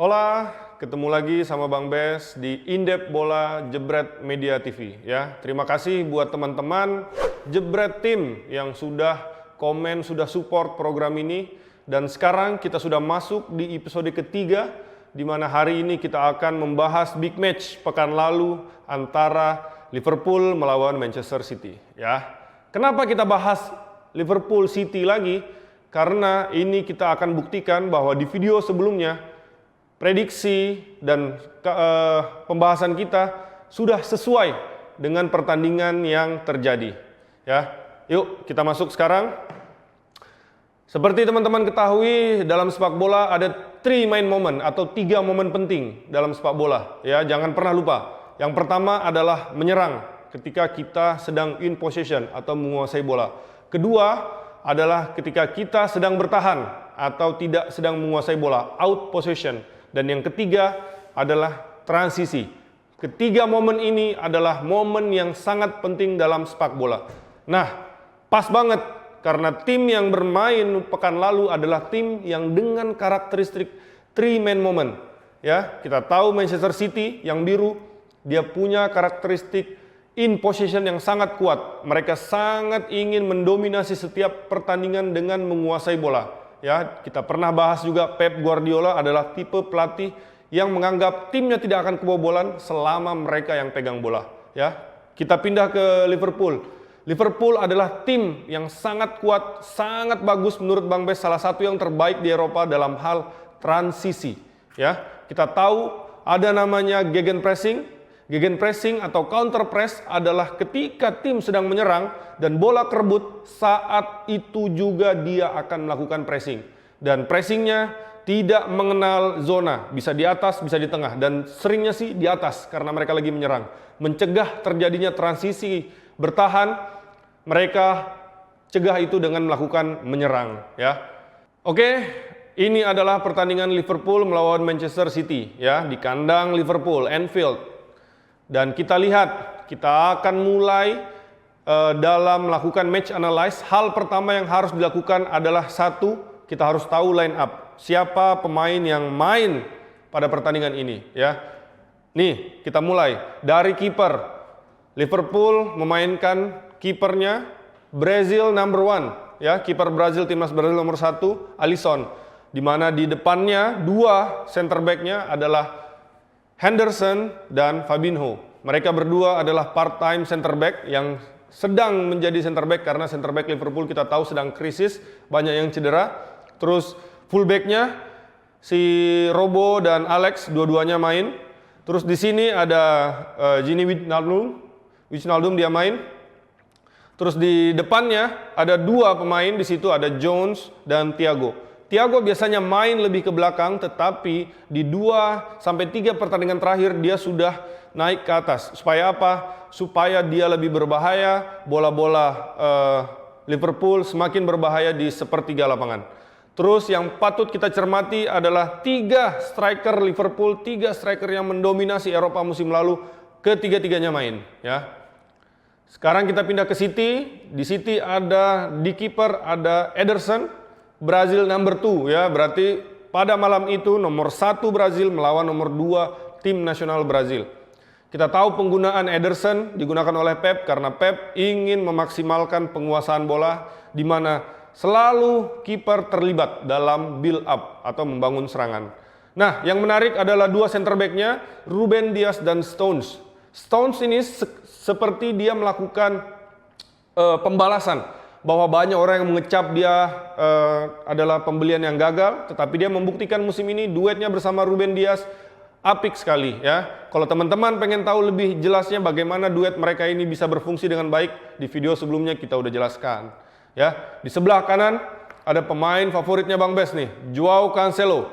Hola, ketemu lagi sama Bang Bes di Indep Bola Jebret Media TV ya. Terima kasih buat teman-teman Jebret Tim yang sudah komen, sudah support program ini. Dan sekarang kita sudah masuk di episode ketiga, di mana hari ini kita akan membahas big match pekan lalu antara Liverpool melawan Manchester City ya. Kenapa kita bahas Liverpool City lagi? Karena ini kita akan buktikan bahwa di video sebelumnya prediksi dan pembahasan kita sudah sesuai dengan pertandingan yang terjadi. Ya, yuk kita masuk sekarang. Seperti teman-teman ketahui, dalam sepak bola ada 3 main moment atau 3 momen penting dalam sepak bola. Ya, jangan pernah lupa. Yang pertama adalah menyerang ketika kita sedang in possession atau menguasai bola. Kedua adalah ketika kita sedang bertahan atau tidak sedang menguasai bola, out possession. Dan yang ketiga adalah transisi. Ketiga momen ini adalah momen yang sangat penting dalam sepak bola. Nah, pas banget karena tim yang bermain pekan lalu adalah tim yang dengan karakteristik 3 main moment. Ya, kita tahu Manchester City yang biru, dia punya karakteristik in possession yang sangat kuat. Mereka sangat ingin mendominasi setiap pertandingan dengan menguasai bola. Ya, kita pernah bahas juga Pep Guardiola adalah tipe pelatih yang menganggap timnya tidak akan kebobolan selama mereka yang pegang bola. Ya, kita pindah ke Liverpool. Liverpool adalah tim yang sangat kuat, sangat bagus menurut Bang Bes, salah satu yang terbaik di Eropa dalam hal transisi. Ya, kita tahu ada namanya gegenpressing. Gegenpressing atau counter press adalah ketika tim sedang menyerang dan bola kerebut, saat itu juga dia akan melakukan pressing. Dan pressingnya tidak mengenal zona, bisa di atas, bisa di tengah. Dan seringnya sih di atas karena mereka lagi menyerang. Mencegah terjadinya transisi bertahan, mereka cegah itu dengan melakukan menyerang. Ya, oke, ini adalah pertandingan Liverpool melawan Manchester City ya, di kandang Liverpool, Anfield. Dan kita lihat, kita akan mulai dalam melakukan match analyze. Hal pertama yang harus dilakukan adalah satu, kita harus tahu line up. Siapa pemain yang main pada pertandingan ini ya. Nih, kita mulai dari kiper. Liverpool memainkan kipernya Brazil number 1 ya, kiper Brazil, timnas Brazil nomor 1, Alisson. Di mana di depannya 2 center back-nya adalah Henderson dan Fabinho. Mereka berdua adalah part-time center back yang sedang menjadi center back karena center back Liverpool kita tahu sedang krisis, banyak yang cedera. Terus fullback-nya si Robo dan Alex dua-duanya main. Terus di sini ada Gini Wijnaldum dia main. Terus di depannya ada 2 pemain, di situ ada Jones dan Thiago. Thiago biasanya main lebih ke belakang, tetapi di 2-3 pertandingan terakhir dia sudah naik ke atas. Supaya apa? Supaya dia lebih berbahaya, bola-bola Liverpool semakin berbahaya di sepertiga lapangan. Terus yang patut kita cermati adalah 3 striker Liverpool, 3 striker yang mendominasi Eropa musim lalu, ketiga-tiganya main. Ya. Sekarang kita pindah ke City. Di City ada di kiper ada Ederson, Brazil number 2 ya, berarti pada malam itu nomor 1 Brazil melawan nomor 2 tim nasional Brazil. Kita tahu penggunaan Ederson digunakan oleh Pep karena Pep ingin memaksimalkan penguasaan bola di mana selalu kiper terlibat dalam build up atau membangun serangan. Nah, yang menarik adalah 2 center back-nya, Ruben Dias dan Stones. Stones ini seperti dia melakukan pembalasan. Bahwa banyak orang yang mengecap dia adalah pembelian yang gagal, tetapi dia membuktikan musim ini duetnya bersama Ruben Dias apik sekali ya. Kalau teman-teman pengen tahu lebih jelasnya bagaimana duet mereka ini bisa berfungsi dengan baik, di video sebelumnya kita udah jelaskan ya. Di sebelah kanan ada pemain favoritnya Bang Bes nih, Joao Cancelo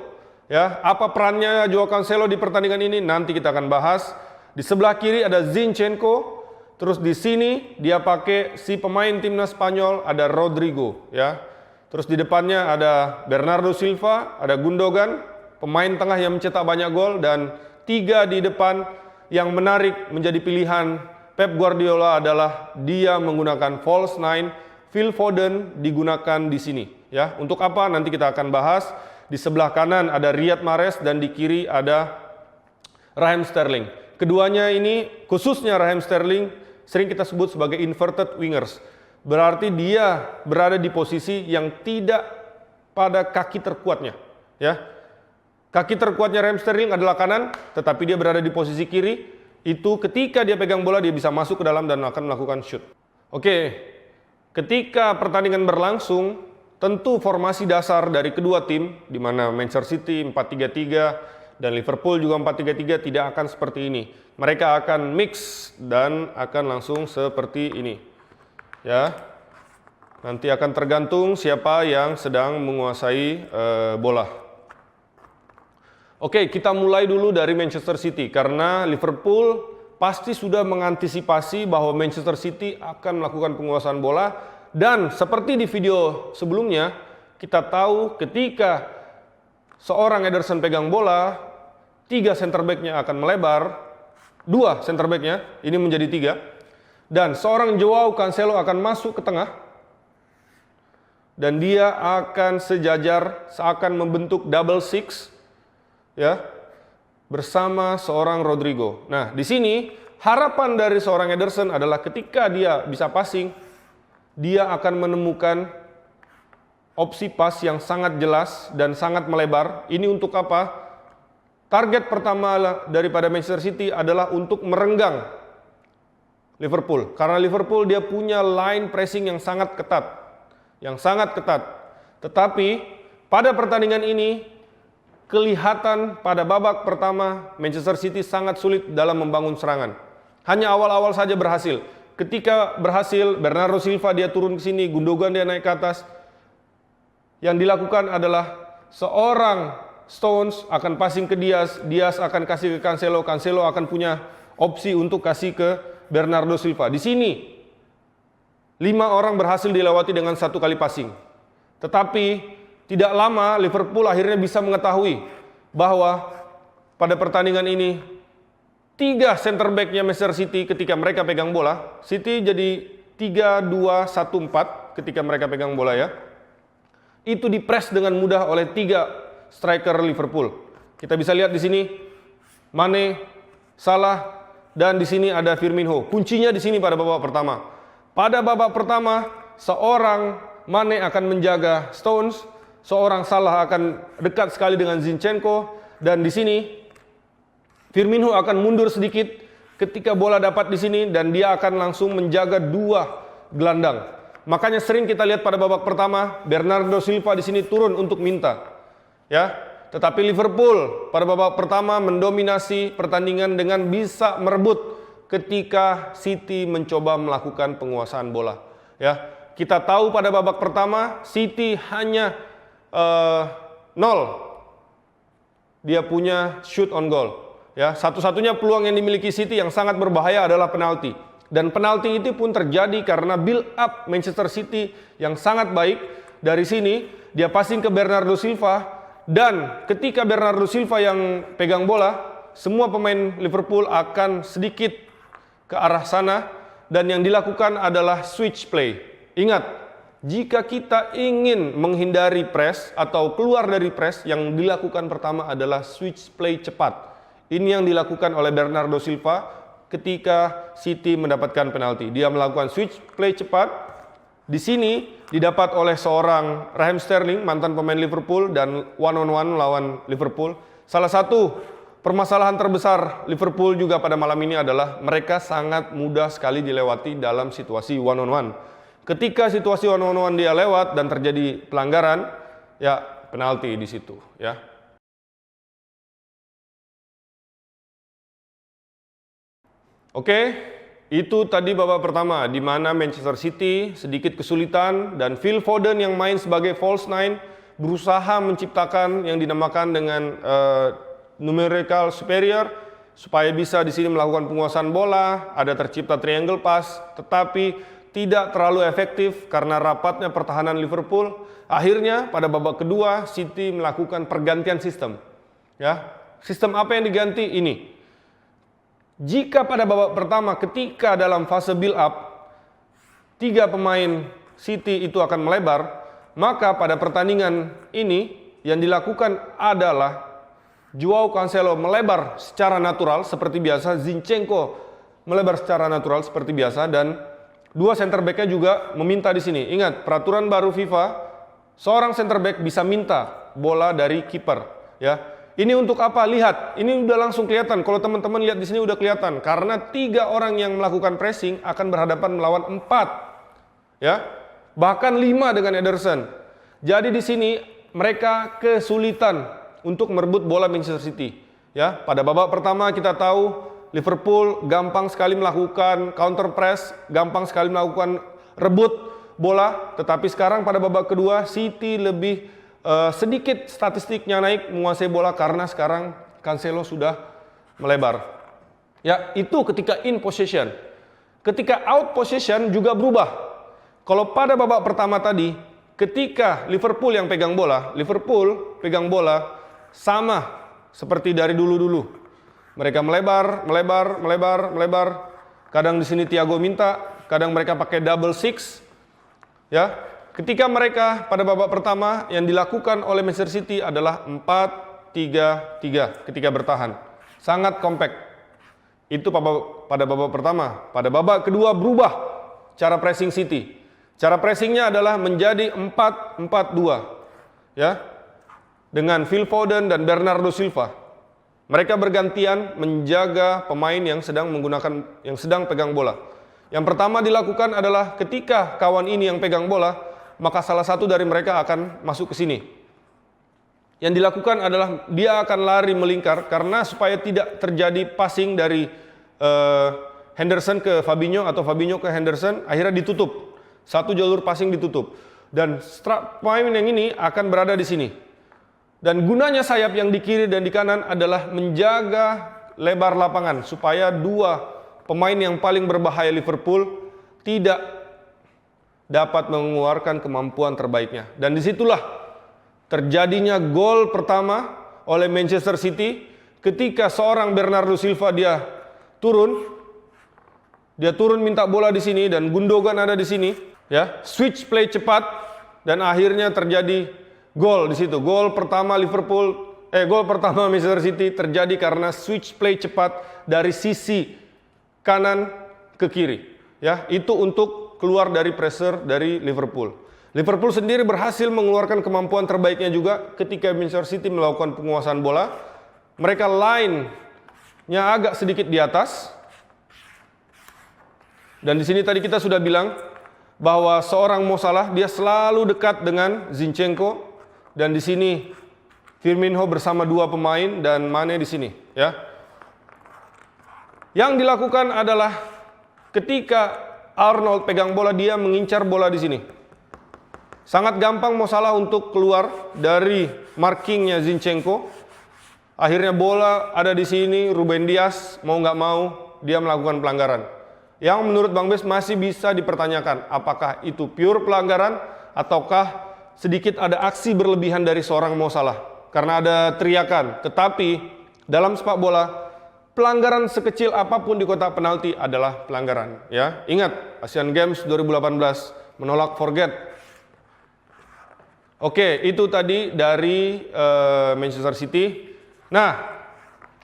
ya. Apa perannya Joao Cancelo di pertandingan ini nanti kita akan bahas. Di sebelah kiri ada Zinchenko. Terus di sini dia pakai si pemain timnas Spanyol ada Rodrigo ya. Terus di depannya ada Bernardo Silva, ada Gundogan, pemain tengah yang mencetak banyak gol, dan 3 di depan yang menarik menjadi pilihan Pep Guardiola adalah dia menggunakan false 9. Phil Foden digunakan di sini ya. Untuk apa? Nanti kita akan bahas. Di sebelah kanan ada Riyad Mahrez dan di kiri ada Raheem Sterling. Keduanya ini, khususnya Raheem Sterling, sering kita sebut sebagai inverted wingers. Berarti dia berada di posisi yang tidak pada kaki terkuatnya. Ya, kaki terkuatnya Raheem Sterling adalah kanan, tetapi dia berada di posisi kiri. Itu ketika dia pegang bola, dia bisa masuk ke dalam dan akan melakukan shoot. Oke, ketika pertandingan berlangsung, tentu formasi dasar dari kedua tim, di mana Manchester City 4-3-3 dan Liverpool juga 4-3-3 tidak akan seperti ini. Mereka akan mix dan akan langsung seperti ini. Ya, nanti akan tergantung siapa yang sedang menguasai bola. Oke, kita mulai dulu dari Manchester City karena Liverpool pasti sudah mengantisipasi bahwa Manchester City akan melakukan penguasaan bola. Dan seperti di video sebelumnya, kita tahu ketika seorang Ederson pegang bola, 3 center back-nya akan melebar, 2 center back-nya, ini menjadi 3, dan seorang Joao Cancelo akan masuk ke tengah, dan dia akan sejajar, seakan membentuk double six, ya, bersama seorang Rodrigo. Nah, di sini harapan dari seorang Ederson adalah ketika dia bisa passing, dia akan menemukan opsi pas yang sangat jelas dan sangat melebar. Ini untuk apa? Target pertama daripada Manchester City adalah untuk merenggang Liverpool. Karena Liverpool dia punya line pressing yang sangat ketat. Tetapi pada pertandingan ini, kelihatan pada babak pertama Manchester City sangat sulit dalam membangun serangan. Hanya awal-awal saja berhasil. Ketika berhasil, Bernardo Silva dia turun ke sini, Gundogan dia naik ke atas. Yang dilakukan adalah seorang Stones akan passing ke Diaz, Diaz akan kasih ke Cancelo, Cancelo akan punya opsi untuk kasih ke Bernardo Silva. Di sini 5 orang berhasil dilewati dengan 1 kali passing. Tetapi tidak lama Liverpool akhirnya bisa mengetahui bahwa pada pertandingan ini 3 center back-nya Manchester City ketika mereka pegang bola, City jadi 3-2-1-4 ketika mereka pegang bola ya. Itu dipres dengan mudah oleh 3 striker Liverpool. Kita bisa lihat di sini Mane, Salah, dan di sini ada Firmino. Kuncinya di sini pada babak pertama. Pada babak pertama, seorang Mane akan menjaga Stones, seorang Salah akan dekat sekali dengan Zinchenko, dan di sini Firmino akan mundur sedikit ketika bola dapat di sini dan dia akan langsung menjaga 2 gelandang. Makanya sering kita lihat pada babak pertama Bernardo Silva di sini turun untuk minta. Ya, tetapi Liverpool pada babak pertama mendominasi pertandingan dengan bisa merebut ketika City mencoba melakukan penguasaan bola. Ya, kita tahu pada babak pertama City hanya 0. Dia punya shoot on goal. Ya, satu-satunya peluang yang dimiliki City yang sangat berbahaya adalah penalti. Dan penalti itu pun terjadi karena build up Manchester City yang sangat baik. Dari sini dia passing ke Bernardo Silva, dan ketika Bernardo Silva yang pegang bola, semua pemain Liverpool akan sedikit ke arah sana dan yang dilakukan adalah switch play. Ingat, jika kita ingin menghindari press atau keluar dari press, yang dilakukan pertama adalah switch play cepat. Ini yang dilakukan oleh Bernardo Silva ketika City mendapatkan penalti. Dia melakukan switch play cepat. Di sini didapat oleh seorang Raheem Sterling, mantan pemain Liverpool, dan one-on-one lawan Liverpool. Salah satu permasalahan terbesar Liverpool juga pada malam ini adalah mereka sangat mudah sekali dilewati dalam situasi one-on-one. Ketika situasi one-on-one dia lewat dan terjadi pelanggaran, ya penalti di situ, ya. Oke, itu tadi babak pertama di mana Manchester City sedikit kesulitan dan Phil Foden yang main sebagai false nine berusaha menciptakan yang dinamakan dengan numerical superior supaya bisa di sini melakukan penguasaan bola, ada tercipta triangle pass, tetapi tidak terlalu efektif karena rapatnya pertahanan Liverpool. Akhirnya pada babak kedua City melakukan pergantian sistem. Ya, sistem apa yang diganti? Ini. Jika pada babak pertama ketika dalam fase build up 3 pemain City itu akan melebar, maka pada pertandingan ini yang dilakukan adalah Joao Cancelo melebar secara natural seperti biasa, Zinchenko melebar secara natural seperti biasa, dan dua center back-nya juga meminta di sini. Ingat, peraturan baru FIFA, seorang center back bisa minta bola dari kiper, ya. Ini untuk apa? Lihat, ini udah langsung kelihatan. Kalau teman-teman lihat di sini udah kelihatan, karena 3 orang yang melakukan pressing akan berhadapan melawan 4, ya, bahkan 5 dengan Ederson. Jadi di sini mereka kesulitan untuk merebut bola Manchester City. Ya, pada babak pertama kita tahu Liverpool gampang sekali melakukan counter press, gampang sekali melakukan rebut bola. Tetapi sekarang pada babak kedua City lebih sedikit statistiknya naik menguasai bola karena sekarang Cancelo sudah melebar. Ya, itu ketika in possession. Ketika out possession juga berubah. Kalau pada babak pertama tadi, ketika Liverpool yang pegang bola, Liverpool pegang bola sama seperti dari dulu-dulu. Mereka melebar. Kadang di sini Thiago minta, kadang mereka pakai double six. Ya, ketika mereka pada babak pertama yang dilakukan oleh Manchester City adalah 4-3-3 ketika bertahan. Sangat compact. Itu pada babak pertama. Pada babak kedua berubah cara pressing City. Cara pressingnya adalah menjadi 4-4-2. Ya. Dengan Phil Foden dan Bernardo Silva. Mereka bergantian menjaga pemain yang sedang pegang bola. Yang pertama dilakukan adalah ketika kawan ini yang pegang bola, maka salah satu dari mereka akan masuk ke sini. Yang dilakukan adalah dia akan lari melingkar karena supaya tidak terjadi passing dari Henderson ke Fabinho atau Fabinho ke Henderson, akhirnya ditutup. Satu jalur passing ditutup. Dan pemain yang ini akan berada di sini. Dan gunanya sayap yang di kiri dan di kanan adalah menjaga lebar lapangan supaya dua pemain yang paling berbahaya Liverpool tidak dapat mengeluarkan kemampuan terbaiknya. Dan disitulah terjadinya gol pertama oleh Manchester City ketika seorang Bernardo Silva dia turun minta bola di sini dan Gundogan ada di sini, ya, switch play cepat dan akhirnya terjadi gol di situ. Gol pertama Manchester City terjadi karena switch play cepat dari sisi kanan ke kiri. Ya, itu untuk keluar dari pressure dari Liverpool. Liverpool sendiri berhasil mengeluarkan kemampuan terbaiknya juga ketika Manchester City melakukan penguasaan bola. Mereka line-nya agak sedikit di atas. Dan di sini tadi kita sudah bilang bahwa seorang Mo Salah dia selalu dekat dengan Zinchenko. Dan di sini Firmino bersama dua pemain dan Mane di sini, ya. Yang dilakukan adalah ketika Arnold pegang bola dia mengincar bola di sini. Sangat gampang Mo Salah untuk keluar dari markingnya Zinchenko. Akhirnya bola ada di sini, Ruben Dias mau nggak mau dia melakukan pelanggaran. Yang menurut Bang Bes masih bisa dipertanyakan apakah itu pure pelanggaran ataukah sedikit ada aksi berlebihan dari seorang Mo Salah karena ada teriakan. Tetapi dalam sepak bola pelanggaran sekecil apapun di kotak penalti adalah pelanggaran. Ya, ingat Asian Games 2018 menolak forget. Oke, itu tadi dari Manchester City. Nah,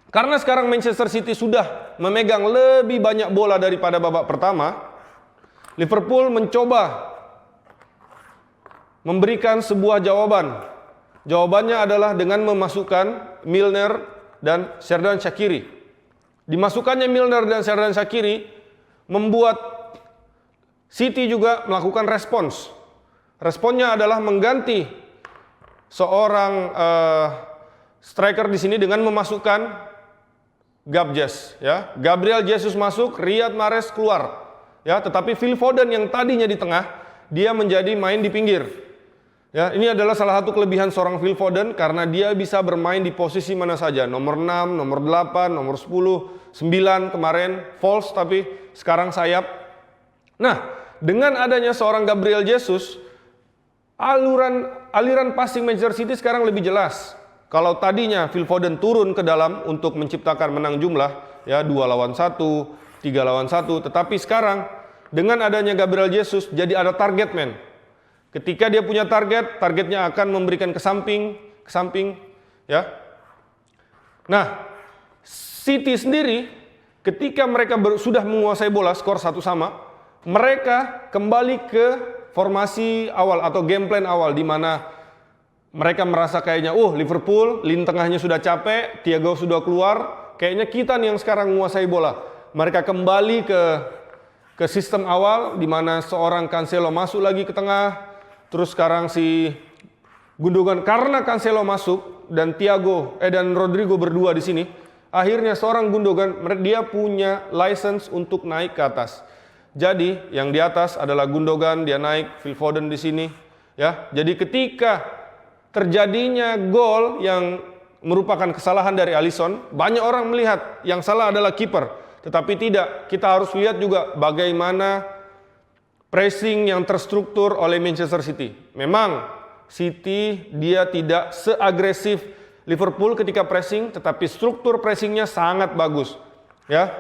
karena sekarang Manchester City sudah memegang lebih banyak bola daripada babak pertama, Liverpool mencoba memberikan sebuah jawaban. Jawabannya adalah dengan memasukkan Milner dan Xherdan Shaqiri. Dimasukkannya Milner dan Xherdan Shaqiri membuat City juga melakukan respons. Responnya adalah mengganti seorang striker di sini dengan memasukkan ya. Gabriel Jesus masuk, Riyad Mahrez keluar. Ya, tetapi Phil Foden yang tadinya di tengah, dia menjadi main di pinggir. Ya, ini adalah salah satu kelebihan seorang Phil Foden karena dia bisa bermain di posisi mana saja. Nomor 6, nomor 8, nomor 10, 9 kemarin false tapi sekarang sayap. Nah, dengan adanya seorang Gabriel Jesus, aliran passing Manchester City sekarang lebih jelas. Kalau tadinya Phil Foden turun ke dalam untuk menciptakan menang jumlah, ya 2 lawan 1, 3 lawan 1, tetapi sekarang dengan adanya Gabriel Jesus jadi ada target man. Ketika dia punya target, targetnya akan memberikan ke samping, ke samping, ya. Nah, City sendiri ketika mereka sudah menguasai bola, skor 1-1, mereka kembali ke formasi awal atau game plan awal, di mana mereka merasa kayaknya, Liverpool, lini tengahnya sudah capek, Thiago sudah keluar, kayaknya kita nih yang sekarang menguasai bola. Mereka kembali ke sistem awal, di mana seorang Cancelo masuk lagi ke tengah, terus sekarang si Gundogan, karena Cancelo masuk dan dan Rodrigo berdua di sini, akhirnya seorang Gundogan dia punya license untuk naik ke atas. Jadi yang di atas adalah Gundogan, dia naik, Phil Foden di sini, ya. Jadi ketika terjadinya gol yang merupakan kesalahan dari Alisson, banyak orang melihat yang salah adalah kiper, tetapi tidak. Kita harus lihat juga bagaimana pressing yang terstruktur oleh Manchester City. Memang City dia tidak seagresif Liverpool ketika pressing, tetapi struktur pressingnya sangat bagus, ya.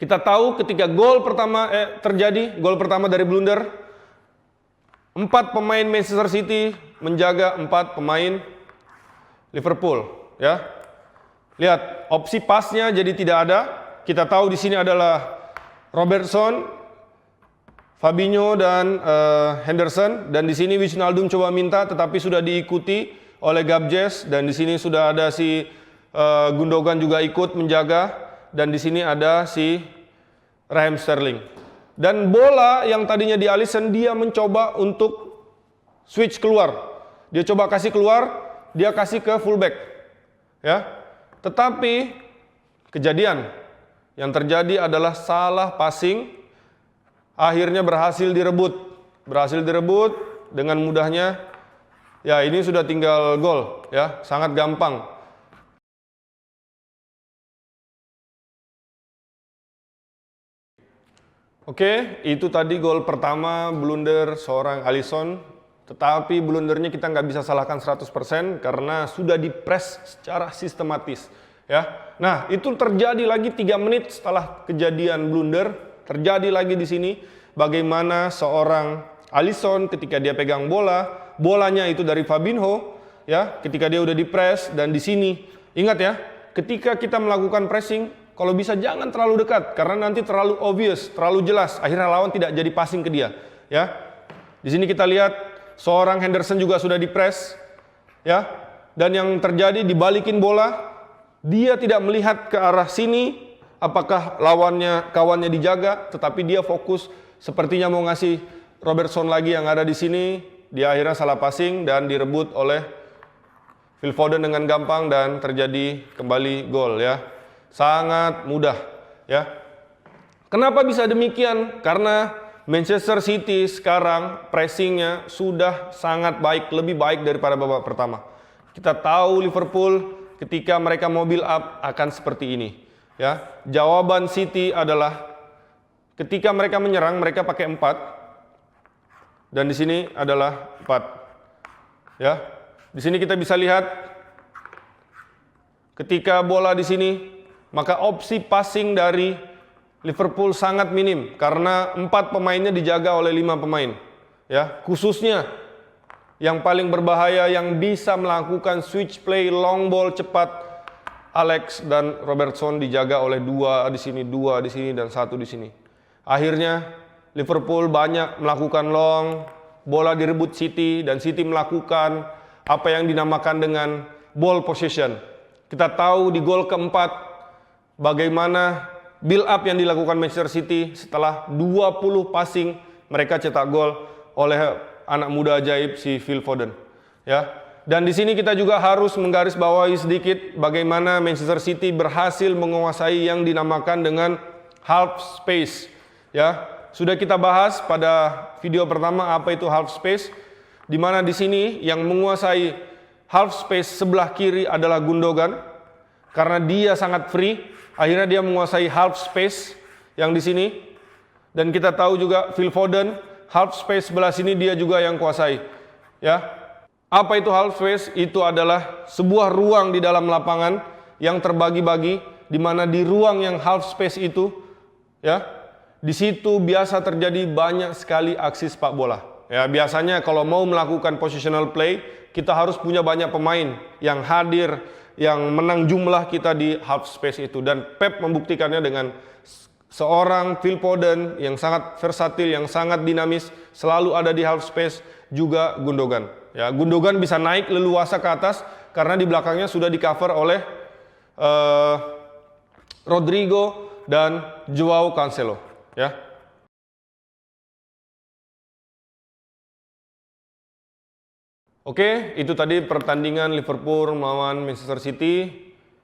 Kita tahu ketika gol pertama gol pertama dari blunder, 4 pemain Manchester City menjaga 4 pemain Liverpool, ya. Lihat, opsi pasnya jadi tidak ada. Kita tahu di sini adalah Robertson, Fabinho dan Henderson, dan di sini Wijnaldum coba minta tetapi sudah diikuti oleh Gabjes, dan di sini sudah ada si Gundogan juga ikut menjaga, dan di sini ada si Raheem Sterling. Dan bola yang tadinya di Alisson, dia mencoba untuk switch keluar. Dia coba kasih keluar, dia kasih ke fullback. Ya. Tetapi kejadian yang terjadi adalah salah passing, akhirnya berhasil direbut. Berhasil direbut dengan mudahnya. Ya, ini sudah tinggal gol, ya, sangat gampang. Oke, itu tadi gol pertama, blunder seorang Alisson. Tetapi blundernya kita nggak bisa salahkan 100% karena sudah dipres secara sistematis. Ya. Nah, itu terjadi lagi 3 menit setelah kejadian blunder. Terjadi lagi di sini bagaimana seorang Alisson ketika dia pegang bola, bolanya itu dari Fabinho, ya, ketika dia udah dipres, dan di sini ingat ya, ketika kita melakukan pressing, kalau bisa jangan terlalu dekat karena nanti terlalu obvious, terlalu jelas, akhirnya lawan tidak jadi passing ke dia, ya. Di sini kita lihat seorang Henderson juga sudah dipres, ya. Dan yang terjadi dibalikin bola, dia tidak melihat ke arah sini apakah kawannya dijaga, tetapi dia fokus sepertinya mau ngasih Robertson lagi yang ada di sini. Dia akhirnya salah passing dan direbut oleh Phil Foden dengan gampang dan terjadi kembali gol, ya. Sangat mudah, ya. Kenapa bisa demikian? Karena Manchester City sekarang pressingnya sudah sangat baik, lebih baik daripada babak pertama. Kita tahu Liverpool ketika mereka mau build up akan seperti ini, ya. Jawaban City adalah ketika mereka menyerang mereka pakai 4, dan di sini adalah 4, ya. Di sini kita bisa lihat ketika bola di sini, maka opsi passing dari Liverpool sangat minim karena 4 pemainnya dijaga oleh 5 pemain. Ya, khususnya yang paling berbahaya yang bisa melakukan switch play long ball cepat, Alex dan Robertson dijaga oleh 2 di sini, 2 di sini, dan 1 di sini. Akhirnya Liverpool banyak melakukan long, bola direbut City, dan City melakukan apa yang dinamakan dengan ball possession. Kita tahu di gol keempat bagaimana build up yang dilakukan Manchester City setelah 20 passing mereka cetak gol oleh anak muda ajaib si Phil Foden, ya. Dan di sini kita juga harus menggarisbawahi sedikit bagaimana Manchester City berhasil menguasai yang dinamakan dengan half space, ya. Sudah kita bahas pada video pertama apa itu half space, di mana di sini yang menguasai half space sebelah kiri adalah Gundogan karena dia sangat free. Akhirnya dia menguasai half space yang di sini. Dan kita tahu juga Phil Foden, half space sebelah sini dia juga yang kuasai. Ya. Apa itu half space? Itu adalah sebuah ruang di dalam lapangan yang terbagi-bagi, di mana di ruang yang half space itu, ya, di situ biasa terjadi banyak sekali aksi sepak bola. Ya, biasanya kalau mau melakukan positional play, kita harus punya banyak pemain yang hadir, yang menang jumlah kita di half space itu. Dan Pep membuktikannya dengan seorang Phil Foden yang sangat versatil, yang sangat dinamis, selalu ada di half space, juga Gundogan. Ya, Gundogan bisa naik leluasa ke atas karena di belakangnya sudah di cover oleh Rodrigo dan Joao Cancelo. Ya. Oke, itu tadi pertandingan Liverpool melawan Manchester City.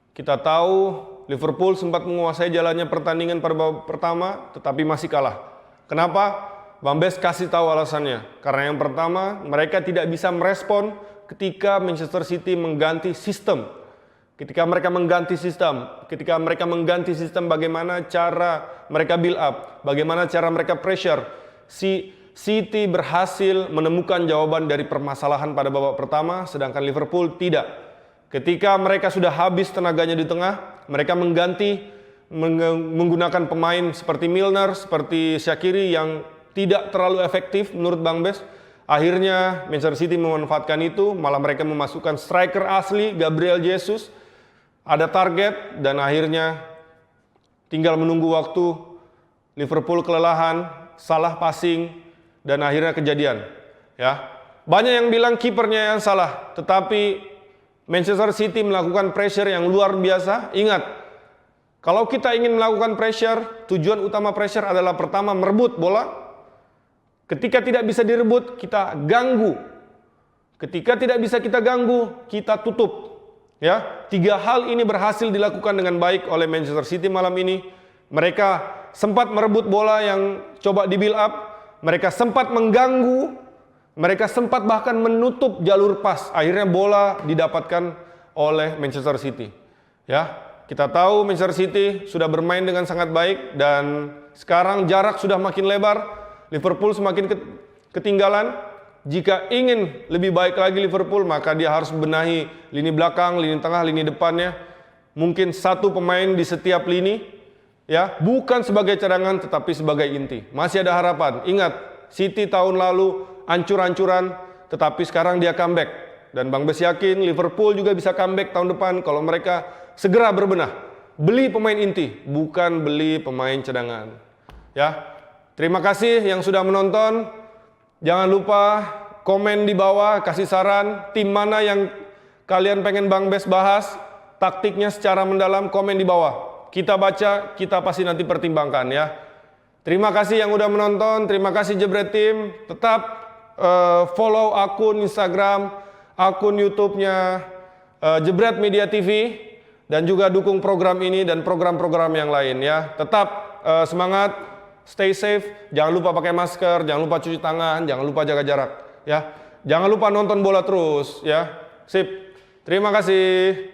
Kita tahu Liverpool sempat menguasai jalannya pertandingan pada babak pertama, tetapi masih kalah. Kenapa? Bang Bes kasih tahu alasannya. Karena yang pertama, mereka tidak bisa merespon ketika Manchester City mengganti sistem. Ketika mereka mengganti sistem, bagaimana cara mereka build up, bagaimana cara mereka pressure. City berhasil menemukan jawaban dari permasalahan pada babak pertama, sedangkan Liverpool tidak. Ketika mereka sudah habis tenaganya di tengah, mereka menggunakan pemain seperti Milner, seperti Shaqiri yang tidak terlalu efektif menurut Bang Bes. Akhirnya Manchester City memanfaatkan itu, malah mereka memasukkan striker asli Gabriel Jesus. Ada target dan akhirnya tinggal menunggu waktu. Liverpool kelelahan, salah passing, dan akhirnya kejadian. Ya, banyak yang bilang kipernya yang salah, tetapi Manchester City melakukan pressure yang luar biasa. Ingat, kalau kita ingin melakukan pressure, tujuan utama pressure adalah pertama merebut bola. Ketika tidak bisa direbut, kita ganggu. Ketika tidak bisa kita ganggu, kita tutup. Ya, 3 hal ini berhasil dilakukan dengan baik oleh Manchester City malam ini. Mereka sempat merebut bola yang coba di build up, mereka sempat mengganggu, mereka sempat bahkan menutup jalur pas. Akhirnya bola didapatkan oleh Manchester City. Ya, kita tahu Manchester City sudah bermain dengan sangat baik dan sekarang jarak sudah makin lebar. Liverpool semakin ketinggalan. Jika ingin lebih baik lagi Liverpool, maka dia harus benahi lini belakang, lini tengah, lini depannya. Mungkin satu pemain di setiap lini, ya, bukan sebagai cadangan tetapi sebagai inti. Masih ada harapan. Ingat, City tahun lalu ancur-ancuran, tetapi sekarang dia comeback. Dan Bang Bes yakin Liverpool juga bisa comeback tahun depan kalau mereka segera berbenah. Beli pemain inti, bukan beli pemain cadangan. Ya, terima kasih yang sudah menonton. Jangan lupa komen di bawah, kasih saran tim mana yang kalian pengen Bang Bes bahas, taktiknya secara mendalam, komen di bawah. Kita baca, kita pasti nanti pertimbangkan ya. Terima kasih yang udah menonton, terima kasih Jebret Team. Tetap follow akun Instagram, akun YouTube-nya Jebret Media TV, dan juga dukung program ini dan program-program yang lain ya. Tetap semangat. Stay safe, jangan lupa pakai masker, jangan lupa cuci tangan, jangan lupa jaga jarak, ya. Jangan lupa nonton bola terus, ya. Sip. Terima kasih.